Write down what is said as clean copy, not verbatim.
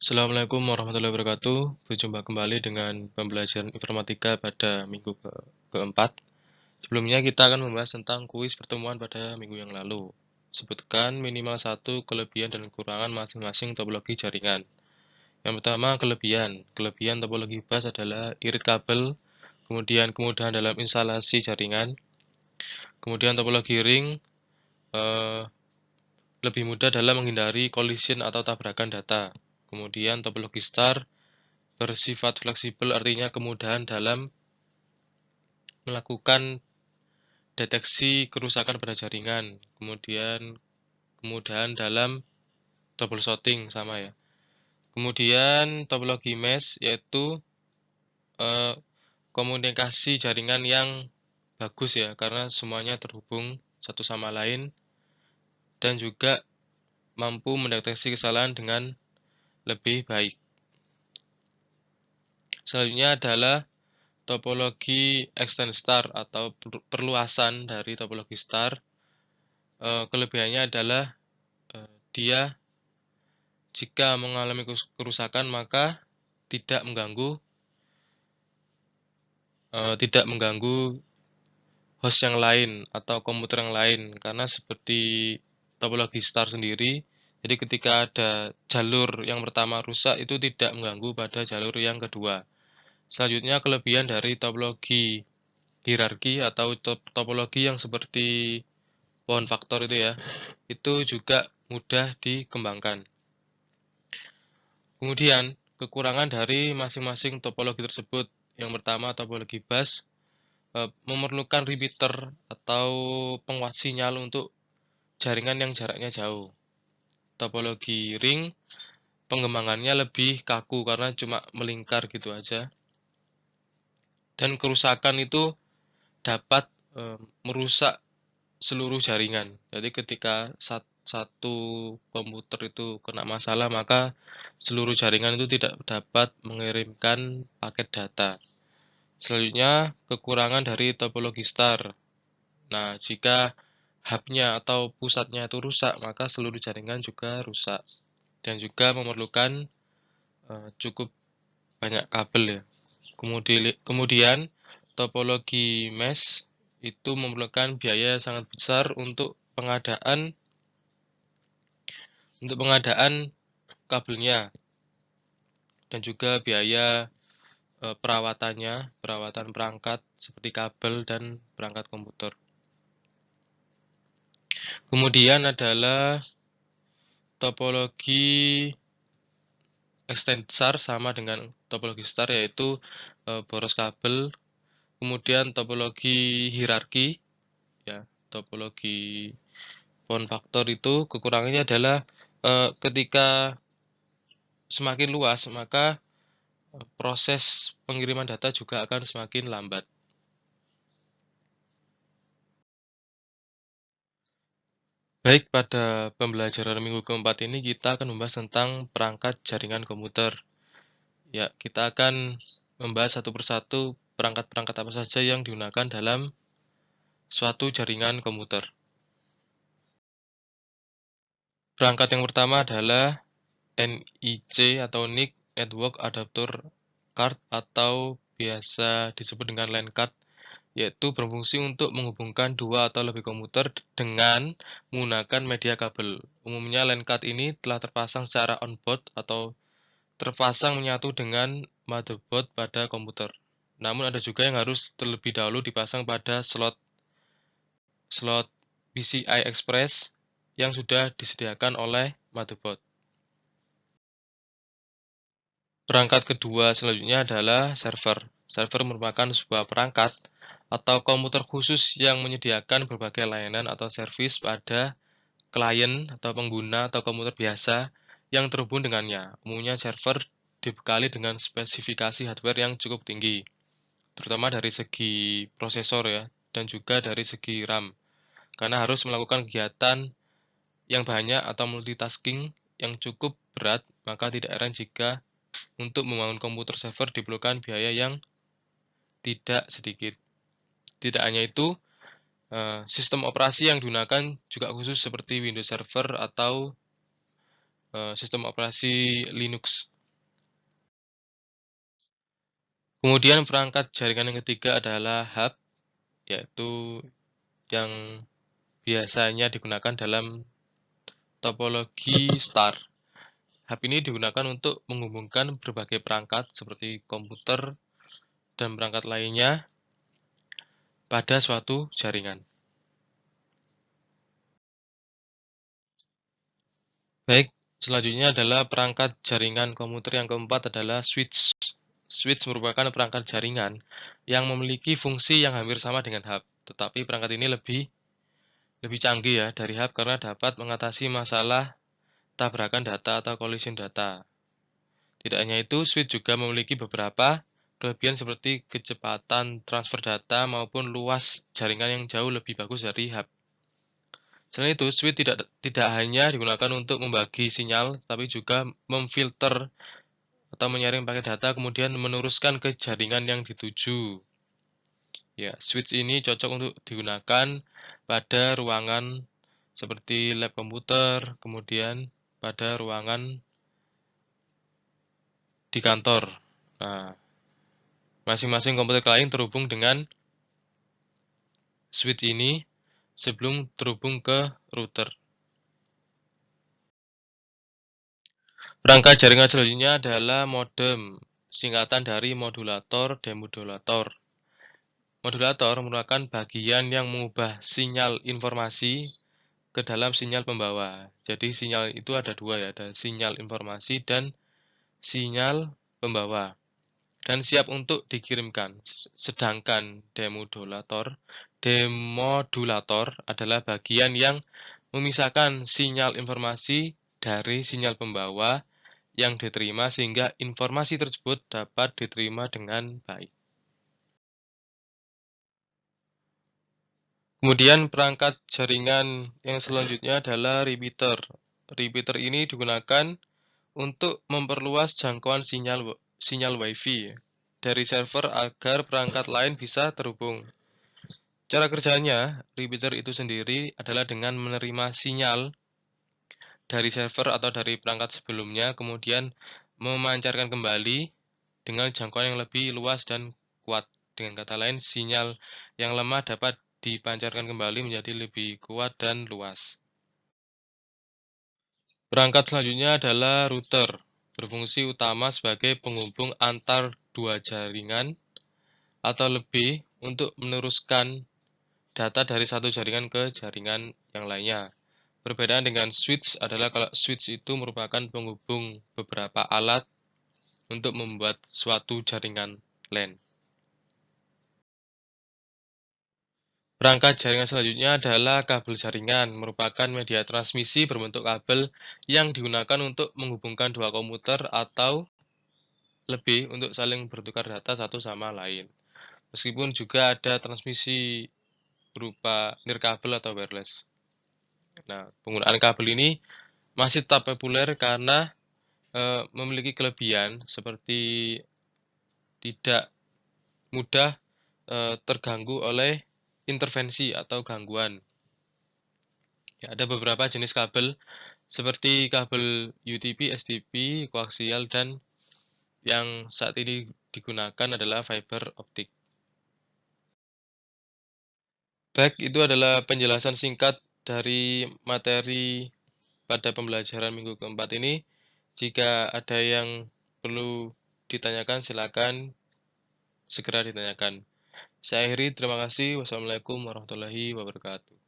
Assalamualaikum warahmatullahi wabarakatuh. Berjumpa kembali dengan pembelajaran informatika pada minggu keempat. Sebelumnya kita akan membahas tentang kuis pertemuan pada minggu yang lalu. Sebutkan minimal satu kelebihan dan kekurangan masing-masing topologi jaringan. Yang pertama, kelebihan. Kelebihan topologi bus adalah irit kabel, kemudian kemudahan dalam instalasi jaringan, kemudian topologi ring eh, lebih mudah dalam menghindari collision atau tabrakan data. Kemudian topologi star bersifat fleksibel, artinya kemudahan dalam melakukan deteksi kerusakan pada jaringan. Kemudian kemudahan dalam troubleshooting sama ya. Kemudian topologi mesh yaitu eh, komunikasi jaringan yang bagus ya, karena semuanya terhubung satu sama lain dan juga mampu mendeteksi kesalahan dengan lebih baik. Selanjutnya adalah topologi extend star atau perluasan dari topologi star. Kelebihannya adalah dia jika mengalami kerusakan maka tidak mengganggu host yang lain atau komputer yang lain, karena seperti topologi star sendiri, jadi ketika ada jalur yang pertama rusak itu tidak mengganggu pada jalur yang kedua. Selanjutnya kelebihan dari topologi hierarki atau topologi yang seperti pohon faktor itu ya, itu juga mudah dikembangkan. Kemudian kekurangan dari masing-masing topologi tersebut. Yang pertama, topologi bus memerlukan repeater atau penguat sinyal untuk jaringan yang jaraknya jauh. Topologi ring pengembangannya lebih kaku karena cuma melingkar gitu aja. Dan kerusakan itu dapat merusak seluruh jaringan. Jadi ketika satu komputer itu kena masalah, maka seluruh jaringan itu tidak dapat mengirimkan paket data. Selanjutnya, kekurangan dari topologi star. Nah, jika hubnya atau pusatnya itu rusak, maka seluruh jaringan juga rusak. Dan juga memerlukan cukup banyak kabel ya. Kemudian topologi mesh itu memerlukan biaya sangat besar untuk pengadaan kabelnya dan juga biaya perawatan perangkat seperti kabel dan perangkat komputer. Kemudian adalah topologi extend star sama dengan topologi star, yaitu boros kabel. Kemudian topologi hierarki ya, topologi pohon faktor itu kekurangannya adalah ketika semakin luas maka proses pengiriman data juga akan semakin lambat. Baik, pada pembelajaran minggu keempat ini kita akan membahas tentang perangkat jaringan komputer. Ya, kita akan membahas satu persatu perangkat-perangkat apa saja yang digunakan dalam suatu jaringan komputer. Perangkat yang pertama adalah NIC atau NIC Network Adapter Card atau biasa disebut dengan LAN card, yaitu berfungsi untuk menghubungkan dua atau lebih komputer dengan menggunakan media kabel. Umumnya LAN card ini telah terpasang secara on-board atau terpasang menyatu dengan motherboard pada komputer. Namun ada juga yang harus terlebih dahulu dipasang pada slot PCI Express yang sudah disediakan oleh motherboard. Perangkat kedua selanjutnya adalah server. Server merupakan sebuah perangkat atau komputer khusus yang menyediakan berbagai layanan atau servis pada klien atau pengguna atau komputer biasa yang terhubung dengannya. Umumnya server dibekali dengan spesifikasi hardware yang cukup tinggi, terutama dari segi prosesor ya, dan juga dari segi RAM, karena harus melakukan kegiatan yang banyak atau multitasking yang cukup berat, maka tidak heran jika untuk membangun komputer server diperlukan biaya yang tidak sedikit. Tidak hanya itu, sistem operasi yang digunakan juga khusus seperti Windows Server atau sistem operasi Linux. Kemudian perangkat jaringan yang ketiga adalah hub, yaitu yang biasanya digunakan dalam topologi star. Hub ini digunakan untuk menghubungkan berbagai perangkat seperti komputer dan perangkat lainnya pada suatu jaringan. Baik, selanjutnya adalah perangkat jaringan komputer yang keempat adalah switch. Switch merupakan perangkat jaringan yang memiliki fungsi yang hampir sama dengan hub, tetapi perangkat ini lebih canggih ya dari hub karena dapat mengatasi masalah tabrakan data atau collision data. Tidak hanya itu, switch juga memiliki beberapa kelebihan seperti kecepatan transfer data maupun luas jaringan yang jauh lebih bagus dari hub. Selain itu, switch tidak hanya digunakan untuk membagi sinyal, tapi juga memfilter atau menyaring paket data kemudian meneruskan ke jaringan yang dituju. Ya, switch ini cocok untuk digunakan pada ruangan seperti lab komputer, kemudian pada ruangan di kantor. Nah, masing-masing komputer lain terhubung dengan switch ini sebelum terhubung ke router. Perangkat jaringan selanjutnya adalah modem, singkatan dari modulator demodulator. Modulator merupakan bagian yang mengubah sinyal informasi ke dalam sinyal pembawa. Jadi sinyal itu ada dua ya, ada sinyal informasi dan sinyal pembawa. Dan siap untuk dikirimkan. Sedangkan demodulator adalah bagian yang memisahkan sinyal informasi dari sinyal pembawa yang diterima sehingga informasi tersebut dapat diterima dengan baik. Kemudian perangkat jaringan yang selanjutnya adalah repeater. Repeater ini digunakan untuk memperluas jangkauan sinyal Wi-Fi dari server agar perangkat lain bisa terhubung. Cara kerjanya, repeater itu sendiri adalah dengan menerima sinyal dari server atau dari perangkat sebelumnya, kemudian memancarkan kembali dengan jangkauan yang lebih luas dan kuat. Dengan kata lain, sinyal yang lemah dapat dipancarkan kembali menjadi lebih kuat dan luas. Perangkat selanjutnya adalah router, berfungsi utama sebagai penghubung antar dua jaringan atau lebih untuk meneruskan data dari satu jaringan ke jaringan yang lainnya. Perbedaan dengan switch adalah kalau switch itu merupakan penghubung beberapa alat untuk membuat suatu jaringan LAN. Perangkat jaringan selanjutnya adalah kabel jaringan, merupakan media transmisi berbentuk kabel yang digunakan untuk menghubungkan dua komputer atau lebih untuk saling bertukar data satu sama lain. Meskipun juga ada transmisi berupa nirkabel atau wireless. Nah, penggunaan kabel ini masih tetap populer karena memiliki kelebihan seperti tidak mudah terganggu oleh intervensi atau gangguan. Ya, ada beberapa jenis kabel seperti kabel UTP, STP, koaksial, dan yang saat ini digunakan adalah fiber optik. Baik, itu adalah penjelasan singkat dari materi pada pembelajaran minggu keempat ini. Jika ada yang perlu ditanyakan, silakan segera ditanyakan. Saya akhiri, terima kasih. Wassalamualaikum warahmatullahi wabarakatuh.